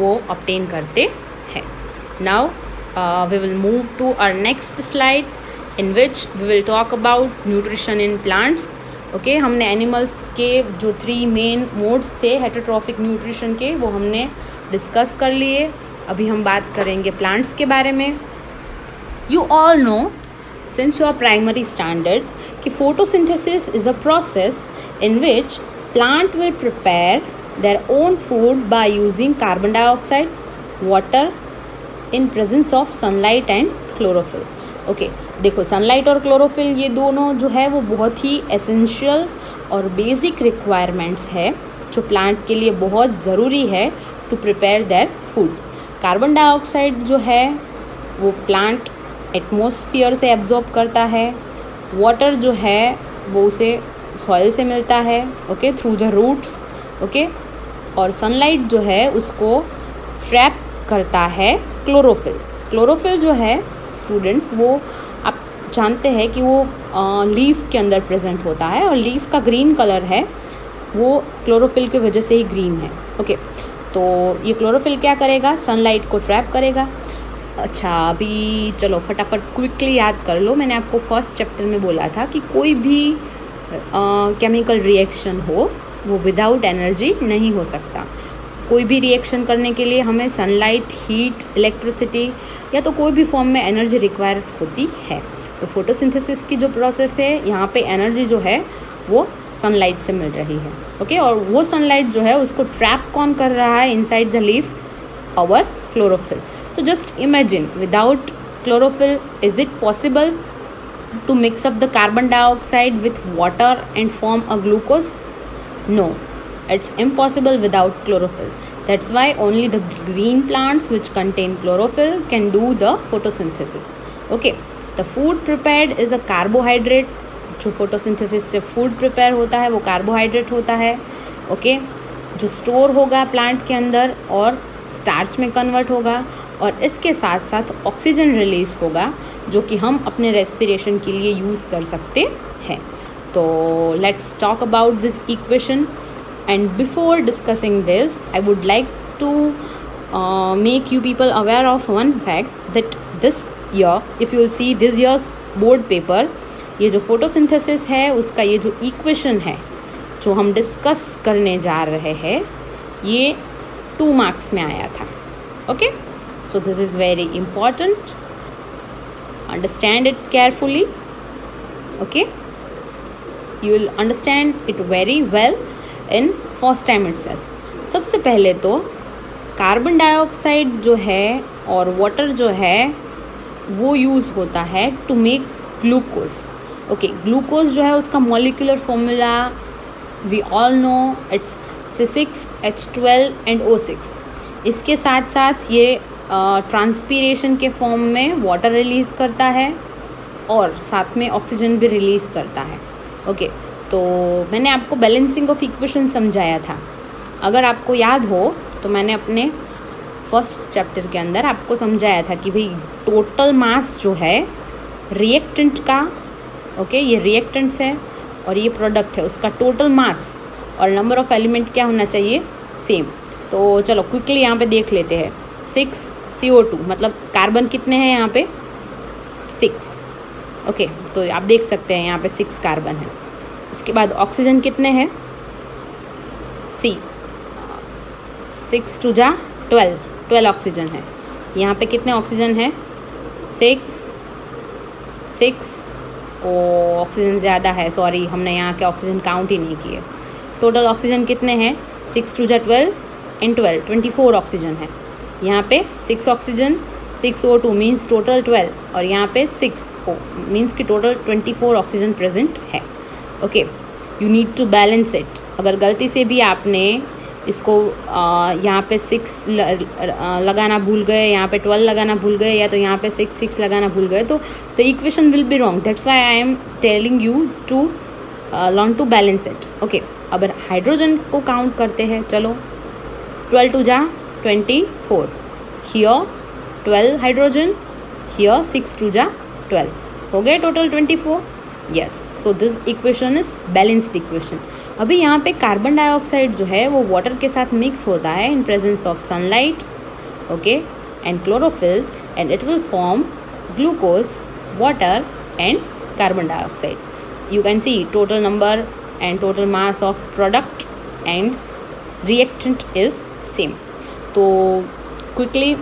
वो ऑब्टेन करते हैं। Now we will move to our next slide in which we will talk about nutrition in plants. Okay, हमने animals के जो 3 main modes थे heterotrophic nutrition के, वो हमने डिस्कस कर लिए। अभी हम बात करेंगे प्लांट्स के बारे में। You all know since your primary standard कि photosynthesis is a process in which plant will prepare their own food by using carbon dioxide, water in presence of sunlight and chlorophyll. Okay, देखो sunlight और chlorophyll ये दोनों जो है वो बहुत ही एसेंशियल और बेसिक रिक्वायरमेंट्स है जो प्लांट के लिए बहुत ज़रूरी है to prepare their food. Carbon dioxide जो है वो प्लांट एटमॉस्फेयर से एब्जॉर्ब करता है, वाटर जो है वो उसे सॉइल से मिलता है, okay, through the roots, okay, और सनलाइट जो है उसको ट्रैप करता है क्लोरोफिल। क्लोरोफिल जो है स्टूडेंट्स वो आप जानते हैं कि वो लीफ के अंदर प्रेजेंट होता है और लीफ का ग्रीन कलर है वो क्लोरोफिल की वजह से ही ग्रीन है। ओके, तो ये क्लोरोफिल क्या करेगा, सनलाइट को ट्रैप करेगा। अच्छा, अभी चलो फटाफट क्विकली याद कर लो। मैंने आपको फर्स्ट चैप्टर में बोला था कि कोई भी केमिकल रिएक्शन हो वो विदाउट एनर्जी नहीं हो सकता। कोई भी रिएक्शन करने के लिए हमें सनलाइट, हीट, इलेक्ट्रिसिटी या तो कोई भी फॉर्म में एनर्जी रिक्वायर्ड होती है। तो फोटोसिंथेसिस की जो प्रोसेस है यहाँ पे एनर्जी जो है वो सनलाइट से मिल रही है। ओके, और वो सनलाइट जो है उसको ट्रैप कौन कर रहा है inside the leaf, our chlorophyll. तो just imagine without chlorophyll is it possible to mix up the carbon dioxide with water and form a glucose? No, it's impossible without chlorophyll. That's why only the green plants which contain chlorophyll can do the photosynthesis. Okay, the food prepared is a carbohydrate. जो photosynthesis से food prepare होता है वो carbohydrate होता है। Okay, जो store होगा plant के अंदर और स्टार्च में कन्वर्ट होगा और इसके साथ साथ ऑक्सीजन रिलीज होगा जो कि हम अपने रेस्पिरेशन के लिए यूज़ कर सकते हैं। तो let's talk about this equation and before discussing this I would like to make you people aware of one fact that this year if you will see this year's board paper, ये जो photosynthesis है उसका ये जो equation है जो हम discuss करने जा रहे हैं ये 2 मार्क्स में आया था। Okay, so this is very important, understand it carefully. Okay, you will understand it very well in first time itself. सबसे पहले तो कार्बन डाइऑक्साइड जो है और वाटर जो है वो यूज़ होता है to make glucose. Okay, glucose जो है उसका molecular formula we all know, it's C6H12 and O6। इसके साथ साथ ये ट्रांसपीरेशन के फॉर्म में वाटर रिलीज़ करता है और साथ में ऑक्सीजन भी रिलीज़ करता है। ओके, तो मैंने आपको बैलेंसिंग ऑफ इक्वेशन समझाया था। अगर आपको याद हो तो मैंने अपने फर्स्ट चैप्टर के अंदर आपको समझाया था कि भाई टोटल मास जो है रिएक्टेंट का, ओके, ये रिएक्टेंट्स है और ये प्रोडक्ट है, उसका टोटल मास और नंबर ऑफ एलिमेंट क्या होना चाहिए, सेम। तो चलो क्विकली यहाँ पे देख लेते हैं। 6 CO2 मतलब कार्बन कितने हैं यहाँ पे, 6। ओके, तो आप देख सकते हैं यहाँ पे 6 कार्बन है। उसके बाद ऑक्सीजन कितने हैं, C 6 2 जा 12 ऑक्सीजन है। यहाँ पे कितने ऑक्सीजन है, 6 ऑक्सीजन ज़्यादा है, सॉरी हमने यहाँ के ऑक्सीजन काउंट ही नहीं किए। टोटल ऑक्सीजन कितने हैं, 6 2 जा 12 एंड 12 24 ऑक्सीजन है। यहाँ पे 6 ऑक्सीजन 6 O2 मीन्स टोटल 12 और यहाँ पे 6 O मीन्स कि टोटल 24 ऑक्सीजन प्रेजेंट है। Okay, you need to balance it. अगर गलती से भी आपने इसको यहाँ पे 6 लगाना भूल गए, यहाँ पे 12 लगाना भूल गए या तो यहाँ पे 6 लगाना भूल गए तो the equation will be wrong. That's why I am telling you to learn to balance it. Okay, अब हाइड्रोजन को काउंट करते हैं। चलो 12 2 जा 24, हियर 12 हाइड्रोजन, हियर 6 2 जा 12, हो गए total 24। Yes, so this equation is balanced equation. अभी यहाँ पे कार्बन डाइऑक्साइड जो है वो वाटर के साथ मिक्स होता है इन presence of sunlight okay, and chlorophyll, and it will form glucose, water and carbon dioxide. You can see total number and total mass of product and reactant is same. तो quickly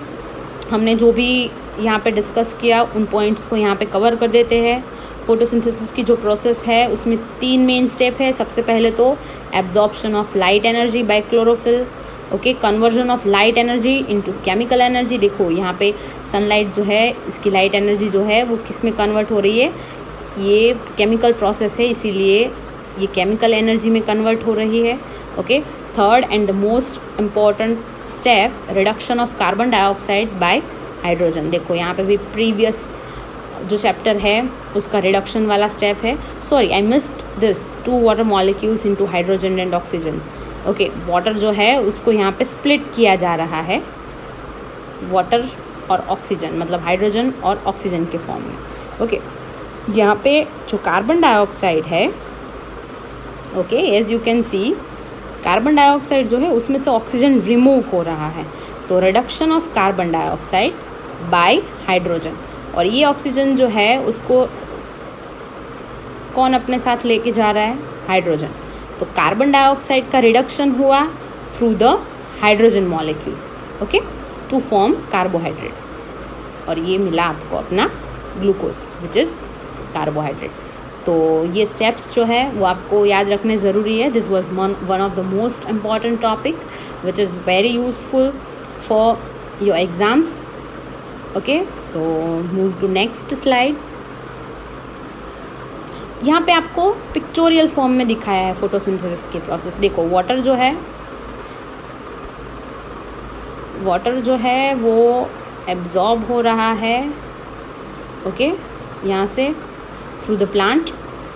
हमने जो भी यहाँ पे discuss किया उन points को यहाँ पे कवर कर देते हैं. फोटोसिंथेसिस की जो प्रोसेस है उसमें 3 मेन स्टेप है. सबसे पहले तो absorption of light energy by chlorophyll, okay, conversion of light energy into chemical energy. देखो यहाँ पे सनलाइट जो है इसकी लाइट एनर्जी जो है वो किस में कन्वर्ट हो रही है, ये केमिकल प्रोसेस है इसीलिए ये केमिकल एनर्जी में कन्वर्ट हो रही है. Okay, third and the most important step, reduction of carbon dioxide bye hydrogen. देखो यहाँ पे भी प्रीवियस जो चैप्टर है उसका रिडक्शन वाला स्टेप है. Sorry, I missed this, 2 water molecules into hydrogen and oxygen. Okay, water जो है उसको यहाँ पे स्प्लिट किया जा रहा है, वाटर और ऑक्सीजन, मतलब हाइड्रोजन और ऑक्सीजन के फॉर्म में. ओके, यहाँ पे जो कार्बन डाइऑक्साइड है, okay, as you can see carbon dioxide जो है उसमें से ऑक्सीजन रिमूव हो रहा है. तो reduction of carbon dioxide bye hydrogen. और ये ऑक्सीजन जो है उसको कौन अपने साथ लेके जा रहा है, हाइड्रोजन. तो कार्बन डाइऑक्साइड का रिडक्शन हुआ through the hydrogen molecule, okay, to form carbohydrate. और ये मिला आपको अपना ग्लूकोज विच इज़ कार्बोहाइड्रेट. तो ये स्टेप्स जो है वो आपको याद रखने ज़रूरी है. This was one of the most important topic which is very useful for your exams. Okay, so move to next slide. यहाँ पे आपको पिक्चोरियल फॉर्म में दिखाया है फोटोसिंथेसिस की प्रोसेस. देखो वाटर जो है वो एब्जॉर्ब हो रहा है, ओके, यहाँ से थ्रू द प्लांट.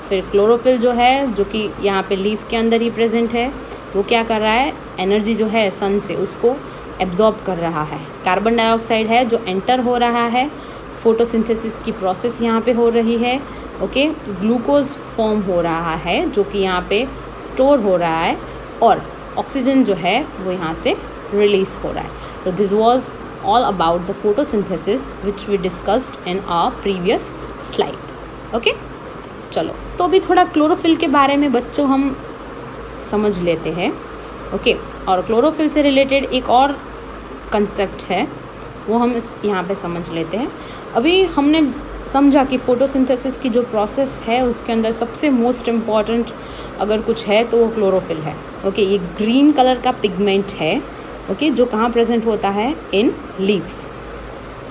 फिर क्लोरोफिल जो है जो कि यहाँ पे लीफ के अंदर ही प्रेजेंट है, वो क्या कर रहा है, एनर्जी जो है सन से उसको एब्जॉर्ब कर रहा है. कार्बन डाइऑक्साइड है जो एंटर हो रहा है, फोटोसिंथेसिस की प्रोसेस यहाँ पे हो रही है. ओके, ग्लूकोज फॉर्म हो रहा है जो कि यहाँ पे स्टोर हो रहा है, और ऑक्सीजन जो है वो यहाँ से रिलीज हो रहा है. तो this was all about the photosynthesis which we discussed in our previous slide. Okay, चलो तो अभी थोड़ा क्लोरोफिल के बारे में बच्चों हम समझ लेते हैं. ओके, और क्लोरोफिल से रिलेटेड एक और कंसेप्ट है वो हम यहाँ पे समझ लेते हैं. अभी हमने समझा कि फोटोसिंथेसिस की जो प्रोसेस है उसके अंदर सबसे मोस्ट इम्पॉर्टेंट अगर कुछ है तो वो क्लोरोफिल है. ओके, ये ग्रीन कलर का पिगमेंट है, ओके, जो कहाँ प्रेजेंट होता है, इन लीव्स.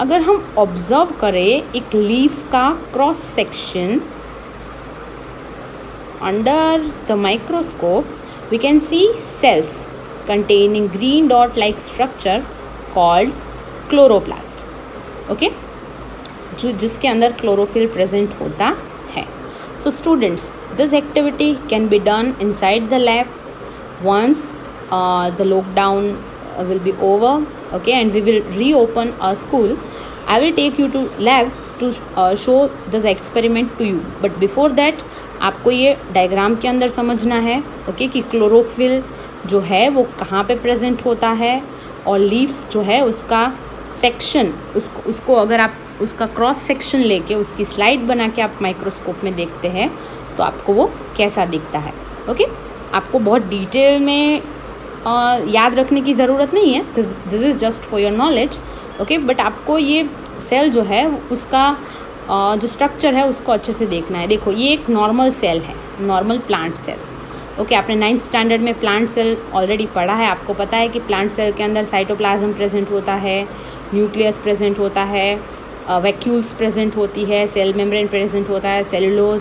अगर हम ऑब्जर्व करें एक लीफ का cross section under the microscope, we can see cells containing green dot like structure called chloroplast. Okay, जो जिसके अंदर क्लोरोफिल प्रेजेंट होता है. So students, this activity can be done inside the lab once the lockdown will be over, okay, and we will reopen our school. I will take you to lab to show this experiment to you, but before that आपको ये diagram के अंदर समझना है, okay, कि chlorophyll जो है वो कहाँ पे प्रेजेंट होता है, और लीफ जो है उसका सेक्शन, उसको अगर आप उसका क्रॉस सेक्शन लेके उसकी स्लाइड बना के आप माइक्रोस्कोप में देखते हैं तो आपको वो कैसा दिखता है. ओके, आपको बहुत डिटेल में याद रखने की ज़रूरत नहीं है, this is just for your knowledge. Okay, but आपको ये सेल जो है उसका जो स्ट्रक्चर है उसको अच्छे से देखना है. देखो ये एक नॉर्मल सेल है, नॉर्मल प्लांट सेल. ओके, आपने 9th स्टैंडर्ड में प्लांट सेल ऑलरेडी पढ़ा है. आपको पता है कि प्लांट सेल के अंदर साइटोप्लाज्म प्रेजेंट होता है, न्यूक्लियस प्रेजेंट होता है, वैक्यूल्स प्रेजेंट होती है, सेल मेम्ब्रेन प्रेजेंट होता है, सेलुलोज,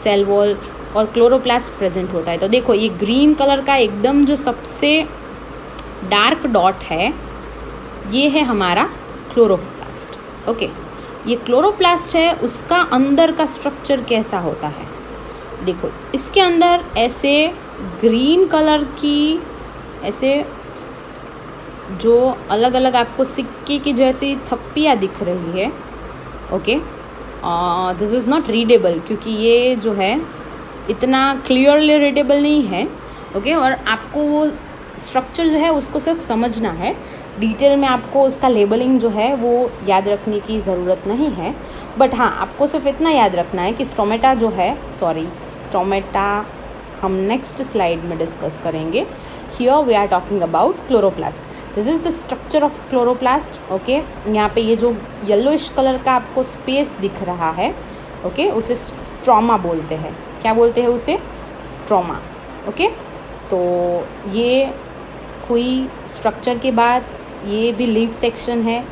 सेल वॉल और क्लोरोप्लास्ट प्रेजेंट होता है. तो देखो ये ग्रीन कलर का एकदम जो सबसे डार्क डॉट है ये है हमारा क्लोरोप्लास्ट. ओके, ये क्लोरोप्लास्ट है, उसका अंदर का स्ट्रक्चर कैसा होता है. देखो इसके अंदर ऐसे ग्रीन कलर की ऐसे जो अलग अलग आपको सिक्के की जैसी थप्पियाँ दिख रही है. Okay, this is not readable क्योंकि ये जो है इतना क्लियरली रीडेबल नहीं है. ओके, और आपको वो स्ट्रक्चर जो है उसको सिर्फ समझना है. डिटेल में आपको उसका लेबलिंग जो है वो याद रखने की ज़रूरत नहीं है, बट हाँ आपको सिर्फ इतना याद रखना है कि स्टोमेटा जो है, स्टोमेटा हम नेक्स्ट स्लाइड में डिस्कस करेंगे. Here we are talking about chloroplast. This is the structure of chloroplast. Okay, यहाँ पे ये जो येलोइश कलर का आपको स्पेस दिख रहा है, ओके, उसे स्ट्रोमा बोलते हैं. क्या बोलते हैं उसे? स्ट्रोमा. ओके, तो ये हुई स्ट्रक्चर के बाद ये भी लीफ सेक्शन है.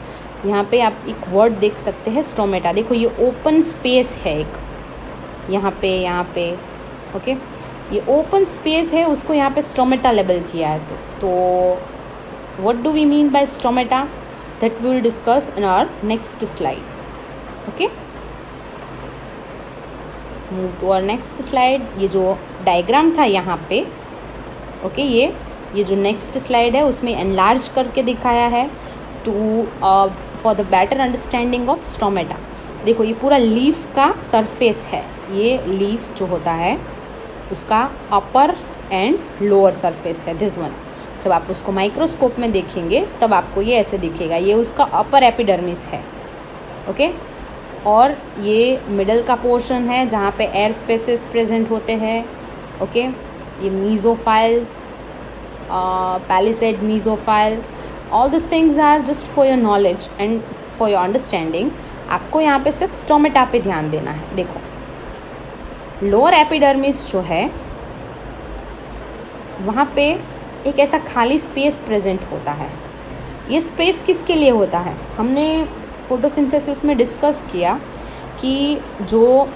यहाँ पे आप एक वर्ड देख सकते हैं स्टोमेटा. देखो ये ओपन स्पेस है एक, यहाँ पे ओके, ये ओपन स्पेस है, उसको यहाँ पे स्टोमेटा लेबल किया है. तो what do we mean by stomata, that we will discuss in our next slide. Okay, move to our next slide. ये जो डायग्राम था यहाँ पे, ओके, ये जो नेक्स्ट स्लाइड है उसमें एनलार्ज करके दिखाया है to for the better understanding of stomata. देखो ये पूरा लीफ का सरफेस है. ये लीफ जो होता है उसका अपर एंड लोअर सरफेस है, दिस वन. जब आप उसको माइक्रोस्कोप में देखेंगे तब आपको ये ऐसे दिखेगा. ये उसका अपर एपिडर्मिस है. ओके, और ये मिडल का पोर्शन है जहाँ पे एयर स्पेसेस प्रेजेंट होते हैं. ओके, ये mesophyll, palisade mesophyll, all this things are just for your knowledge and for your understanding. आपको यहाँ पे सिर्फ स्टोमेटा पे ध्यान देना है. देखो लोअर एपिडर्मिस जो है वहाँ पे एक ऐसा खाली स्पेस प्रेजेंट होता है. ये स्पेस किसके लिए होता है? हमने फोटोसिंथेसिस में डिस्कस किया कि जो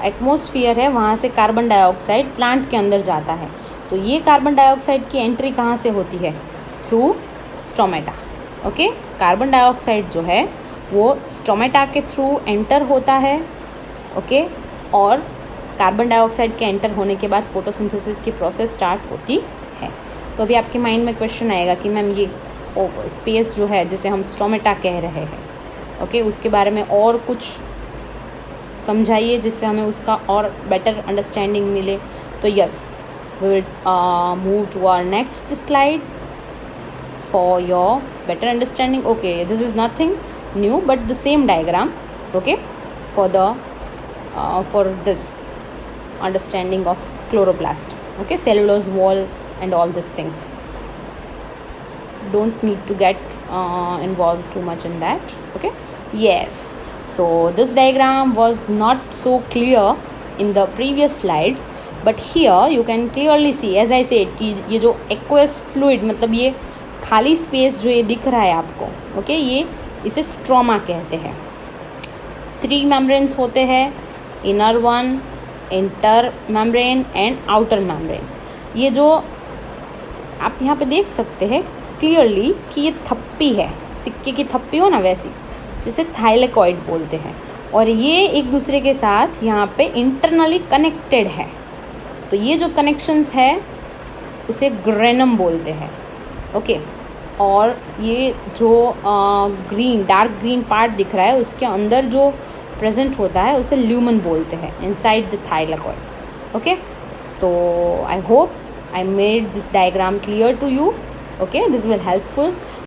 एटमॉस्फेयर है वहाँ से कार्बन डाइऑक्साइड प्लांट के अंदर जाता है. तो ये कार्बन डाइऑक्साइड की एंट्री कहाँ से होती है? Through stomata. Okay, carbon dioxide जो है वो स्टोमेटा के थ्रू एंटर होता है. ओके, और कार्बन डाइऑक्साइड के एंटर होने के बाद फोटोसिंथेसिस की प्रोसेस स्टार्ट होती है. तो अभी आपके माइंड में क्वेश्चन आएगा कि मैम ये स्पेस जो है जिसे हम स्टोमेटा कह रहे हैं, ओके, उसके बारे में और कुछ समझाइए जिससे हमें उसका और बेटर अंडरस्टैंडिंग मिले. तो yes, we will move to our next slide for your better understanding. Okay, this is nothing new but the same diagram, okay, for this understanding of chloroplast. Okay, cellulose wall and all these things. Don't need to get involved too much in that. Okay, yes, so this diagram was not so clear in the previous slides, but here you can clearly see, as I said, कि ये जो aqueous fluid, मतलब ये खाली space जो ये दिख रहा है आपको, ओके, ये इसे स्ट्रोमा कहते हैं. 3 मेम्ब्रेन्स होते हैं, inner one, inter membrane and outer membrane. ये जो आप यहाँ पे देख सकते हैं क्लियरली कि ये थप्पी है, सिक्के की थप्पी हो ना वैसी, जिसे थाइलेकॉइड बोलते हैं. और ये एक दूसरे के साथ यहाँ पे इंटरनली कनेक्टेड है. तो ये जो कनेक्शंस है उसे ग्रेनम बोलते हैं. ओके, और ये जो डार्क ग्रीन पार्ट दिख रहा है उसके अंदर जो प्रेजेंट होता है उसे ल्यूमन बोलते हैं, inside the thylakoid. Okay, so I hope I made this diagram clear to you. Okay, this will helpful